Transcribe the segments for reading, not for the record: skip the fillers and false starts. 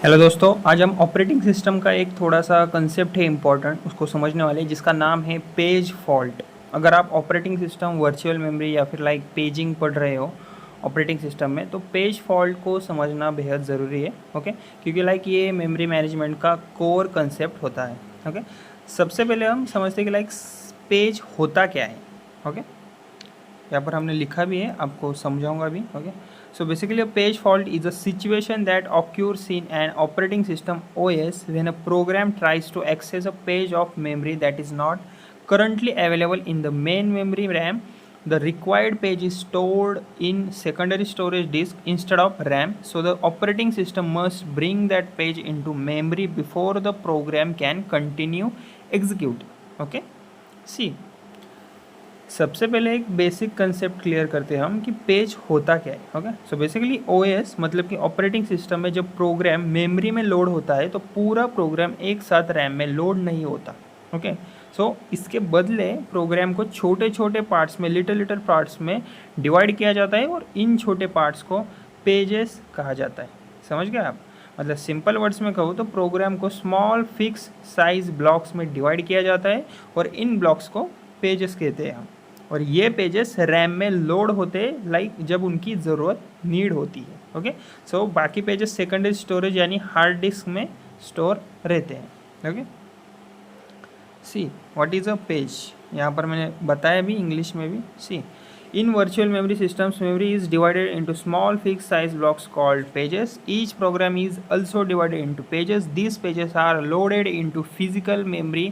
Hello दोस्तों, आज हम ऑपरेटिंग सिस्टम का एक थोड़ा सा कंसेप्ट है इम्पॉर्टेंट, उसको समझने वाले हैं, जिसका नाम है पेज फॉल्ट। अगर आप ऑपरेटिंग सिस्टम, वर्चुअल मेमोरी या फिर लाइक पेजिंग पढ़ रहे हो ऑपरेटिंग सिस्टम में, तो पेज फॉल्ट को समझना बेहद ज़रूरी है। ओके, क्योंकि लाइक ये मेमोरी मैनेजमेंट का कोर कंसेप्ट होता है। ओके, सबसे पहले हम समझते हैं कि लाइक पेज होता क्या है। ओके, यहाँ पर हमने लिखा भी है, आपको समझाऊंगा भी। Okay, so basically a page fault is a situation that occurs in an operating system OS when a program tries to access a page of memory that is not currently available in the main memory RAM. The required page is stored in secondary storage disk instead of RAM, so the operating system must bring that page into memory before the program can continue execute. Okay, see, सबसे पहले एक basic concept clear करते हैं हम कि page होता क्या है। ओके, सो बेसिकली ओएस मतलब कि ऑपरेटिंग सिस्टम में जब प्रोग्राम मेमोरी में लोड होता है तो पूरा प्रोग्राम एक साथ रैम में लोड नहीं होता। ओके, सो इसके बदले प्रोग्राम को छोटे छोटे पार्ट्स में, लिटिल पार्ट्स में डिवाइड किया जाता है और इन छोटे पार्ट्स को पेजेस कहा जाता है। समझ गए आप? मतलब सिंपल वर्ड्स में कहूँ तो प्रोग्राम को स्मॉल फिक्स साइज ब्लॉक्स में डिवाइड किया जाता है और इन ब्लॉक्स को पेजेस कहते हैं हम। और ये पेजेस रैम में लोड होते हैं लाइक जब उनकी ज़रूरत नीड होती है। ओके, सो बाकी पेजेस सेकेंडरी स्टोरेज यानी हार्ड डिस्क में स्टोर रहते हैं। Okay, see what is a page, यहाँ पर मैंने बताया भी इंग्लिश में भी। सी, in virtual memory systems, memory is divided into small fixed size blocks called pages. Each program is also divided into pages. These pages are loaded into physical memory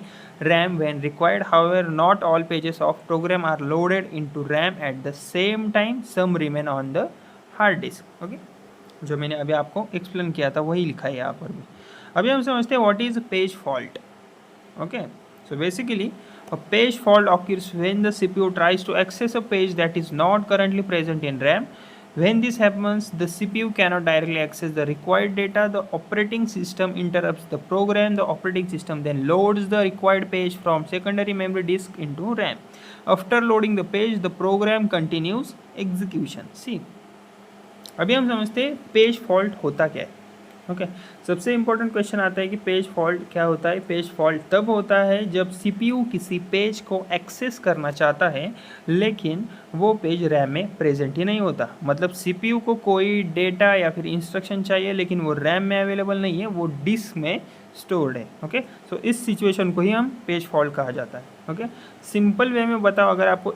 RAM when required. However, not all pages of program are loaded into RAM at the same time. Some remain on the hard disk. Okay, जो मैंने अभी आपको explain किया था वही लिखा है यहाँ पर भी। अभी हम समझते हैं what is page fault. Okay, so basically a page fault occurs when the CPU tries to access a page that is not currently present in RAM. When this happens, the CPU cannot directly access the required data. The operating system interrupts the program. The operating system then loads the required page from secondary memory disk into RAM. After loading the page, the program continues execution. See, अभी हम समझते हैं page fault होता क्या है। Okay, सबसे important question आता है कि पेज फॉल्ट क्या होता है। पेज फॉल्ट तब होता है जब सीपीयू किसी पेज को एक्सेस करना चाहता है लेकिन वो पेज रैम में प्रेजेंट ही नहीं होता। मतलब सीपीयू को कोई डेटा या फिर इंस्ट्रक्शन चाहिए लेकिन वो रैम में अवेलेबल नहीं है, वो डिस्क में स्टोर्ड है। ओके, सो इस सिचुएशन को ही हम पेज फॉल्ट कहा जाता है। ओके, सिंपल वे में बताओ, अगर आपको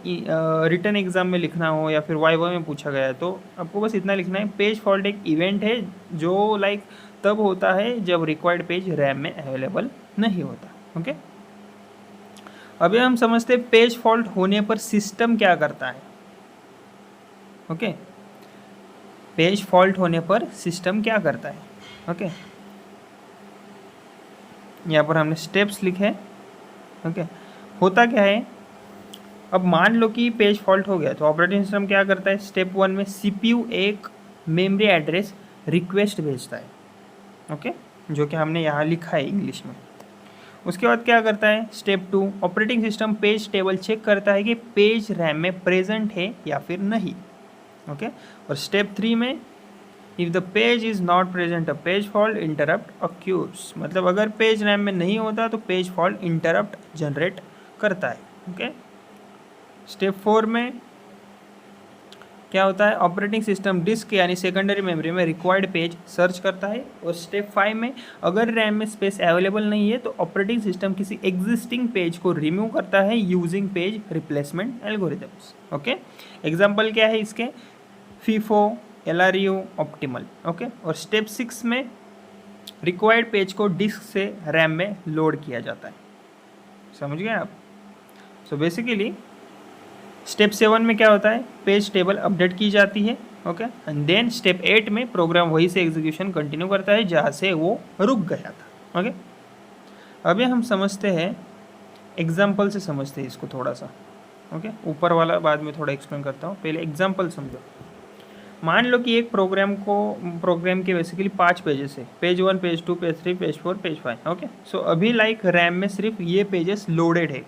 रिटन एग्जाम में लिखना हो या फिर वाइवा में पूछा गया है तो आपको बस इतना लिखना है, पेज फॉल्ट एक इवेंट है जो लाइक तब होता है जब रिक्वायर्ड पेज रैम में अवेलेबल नहीं होता। ओके, अभी हम समझते हैं पेज फॉल्ट होने पर सिस्टम क्या करता है। ओके, पेज फॉल्ट होने पर सिस्टम क्या करता है। ओके, यहाँ पर हमने स्टेप्स लिखे हैं। ओके, होता क्या है, अब मान लो कि पेज फॉल्ट हो गया तो ऑपरेटिंग सिस्टम क्या करता है। स्टेप 1 में सीपीयू एक मेमोरी एड्रेस रिक्वेस्ट भेजता है। ओके, जो कि हमने यहाँ लिखा है इंग्लिश में। उसके बाद क्या करता है, step 2, operating system page table check करता है कि पेज रैम में प्रेजेंट है या फिर नहीं। ओके, और स्टेप 3 में if the page is not present a page fault interrupt occurs, मतलब अगर पेज रैम में नहीं होता तो पेज फॉल्ट इंटरप्ट जनरेट करता है। ओके, स्टेप 4 में क्या होता है, ऑपरेटिंग सिस्टम डिस्क यानी सेकेंडरी मेमोरी में रिक्वायर्ड पेज सर्च करता है। और स्टेप 5 में अगर रैम में स्पेस अवेलेबल नहीं है तो ऑपरेटिंग सिस्टम किसी एग्जिस्टिंग पेज को रिमूव करता है using page replacement algorithms. Okay, example क्या है इसके, फीफो, एलआरयू, ऑप्टिमल। ओके, और स्टेप 6 में रिक्वायर्ड पेज को डिस्क से रैम में लोड किया जाता है। समझ गए आप? सो बेसिकली स्टेप 7 में क्या होता है, पेज टेबल अपडेट की जाती है। ओके, एंड देन स्टेप 8 में प्रोग्राम वहीं से एग्जीक्यूशन कंटिन्यू करता है जहाँ से वो रुक गया था। ओके, अभी हम समझते हैं, एग्जाम्पल से समझते हैं इसको थोड़ा सा। ओके, ऊपर वाला बाद में थोड़ा एक्सप्लेन करता हूँ, पहले एग्जाम्पल समझो। मान लो कि एक प्रोग्राम के बेसिकली 5 पेजेस है, page 1, page 2, page 3, page 4, page 5। Okay, so अभी लाइक रैम में सिर्फ ये पेजेस लोडेड है,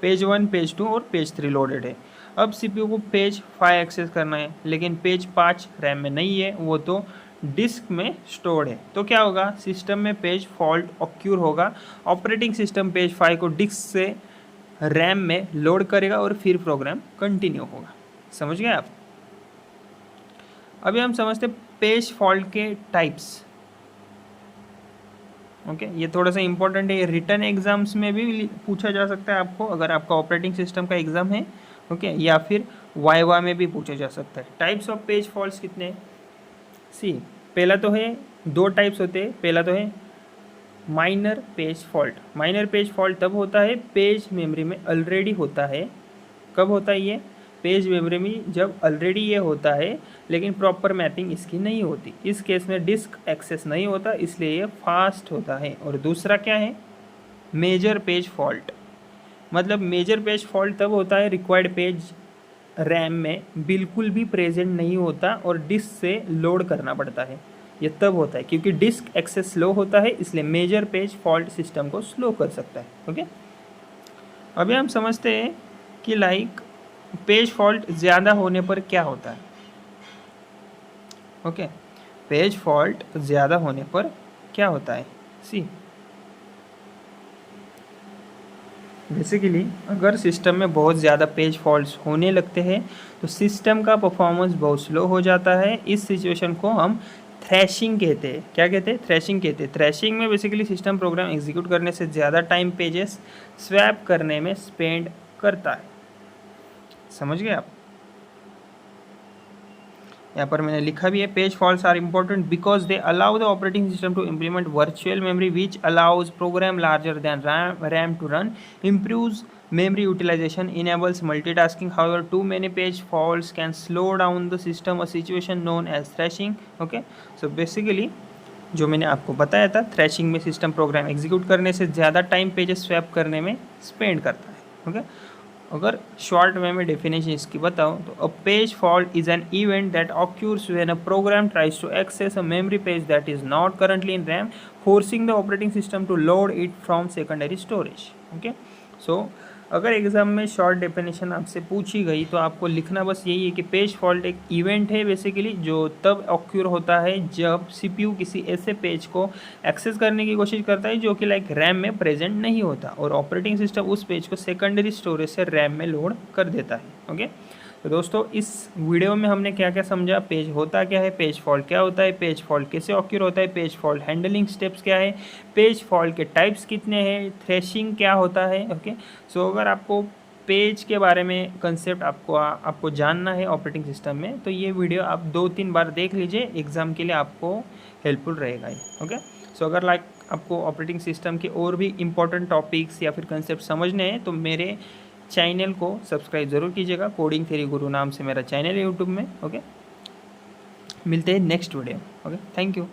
पेज 1, पेज 2 और पेज 3 लोडेड है। अब सीपीयू को पेज 5 एक्सेस करना है लेकिन पेज 5 रैम में नहीं है, वो तो डिस्क में स्टोर्ड है। तो क्या होगा, सिस्टम में पेज फॉल्ट ऑक्यूर होगा, ऑपरेटिंग सिस्टम पेज फाइल को डिस्क से रैम में लोड करेगा और फिर प्रोग्राम कंटिन्यू होगा। समझ गए आप। अभी हम समझते पेज फॉल्ट के टाइप्स। ओके, ये थोड़ा सा इंपॉर्टेंट है, ये रिटर्न एग्जाम्स में भी पूछा जा सकता है आपको, अगर आपका ऑपरेटिंग सिस्टम का एग्जाम है। ओके, या फिर वाइवा में भी पूछा जा सकता है। टाइप्स ऑफ पेज फॉल्ट्स कितने हैं? सी, पहला तो है, दो टाइप्स होते हैं। पहला तो है minor page fault. Minor page fault तब होता है पेज मेमोरी में ऑलरेडी होता है। कब होता है ये? पेज मेमोरी में जब ऑलरेडी ये होता है लेकिन प्रॉपर मैपिंग इसकी नहीं होती। इस केस में डिस्क एक्सेस नहीं होता, इसलिए ये फास्ट होता है। और दूसरा क्या है? Major page fault. मतलब मेजर पेज फॉल्ट तब होता है रिक्वायर्ड पेज रैम में बिल्कुल भी प्रेजेंट नहीं होता और डिस्क से लोड करना पड़ता है। ये तब होता है क्योंकि डिस्क एक्सेस स्लो होता है, इसलिए मेजर पेज फॉल्ट सिस्टम को स्लो कर सकता है। ओके, अभी हम समझते हैं कि लाइक पेज फॉल्ट ज़्यादा होने पर क्या होता है। ओके, पेज फॉल्ट ज़्यादा होने पर क्या होता है? सी, बेसिकली अगर सिस्टम में बहुत ज़्यादा पेज फॉल्ट्स होने लगते हैं तो सिस्टम का परफॉर्मेंस बहुत स्लो हो जाता है। इस सिचुएशन को हम थ्रैशिंग कहते हैं। क्या कहते हैं? थ्रैशिंग कहते हैं। थ्रैशिंग में बेसिकली सिस्टम प्रोग्राम एग्जीक्यूट करने से ज़्यादा टाइम पेजेस स्वैप करने में स्पेंड करता है। समझ गए आप। यहाँ पर मैंने लिखा भी है, page faults are important because they allow the operating system to implement virtual memory which allows program larger than RAM to run, improves memory utilization, enables multitasking. However, too many page faults can slow down the system, a situation known as thrashing. Okay, so basically जो मैंने आपको बताया था, thrashing में system program execute करने से ज़्यादा time pages swap करने में स्पेंड करता है। ओके, अगर शॉर्ट वे में डेफिनेशन इसकी बताऊँ तो a page fault is an event that occurs when a program tries to access a memory page that is not currently in RAM, forcing the operating system to load it from secondary storage. Okay, so अगर exam में short definition आपसे पूछी गई तो आपको लिखना बस यही है कि पेज फॉल्ट एक इवेंट है बेसिकली जो तब ऑक्यूर होता है जब सीपीयू किसी ऐसे पेज को एक्सेस करने की कोशिश करता है जो कि लाइक रैम में प्रेजेंट नहीं होता और ऑपरेटिंग सिस्टम उस पेज को सेकेंडरी स्टोरेज से रैम में लोड कर देता है। ओके, तो दोस्तों इस वीडियो में हमने क्या क्या समझा, पेज होता क्या है, पेज फॉल्ट क्या होता है, पेज फॉल्ट कैसे ऑक्यूर होता है, पेज फॉल्ट हैंडलिंग स्टेप्स क्या है, पेज फॉल्ट के टाइप्स कितने हैं, थ्रेशिंग क्या होता है। ओके, सो अगर आपको पेज के बारे में कंसेप्ट आपको जानना है ऑपरेटिंग सिस्टम में तो ये वीडियो आप 2-3 बार देख लीजिए, एग्ज़ाम के लिए आपको हेल्पफुल रहेगा ये। ओके, सो अगर लाइक आपको ऑपरेटिंग सिस्टम के और भी इम्पोर्टेंट टॉपिक्स या फिर कंसेप्ट समझने हैं तो मेरे चैनल को सब्सक्राइब ज़रूर कीजिएगा। कोडिंग थ्योरी गुरु नाम से मेरा चैनल है यूट्यूब में। ओके, मिलते हैं next video. Okay, thank you.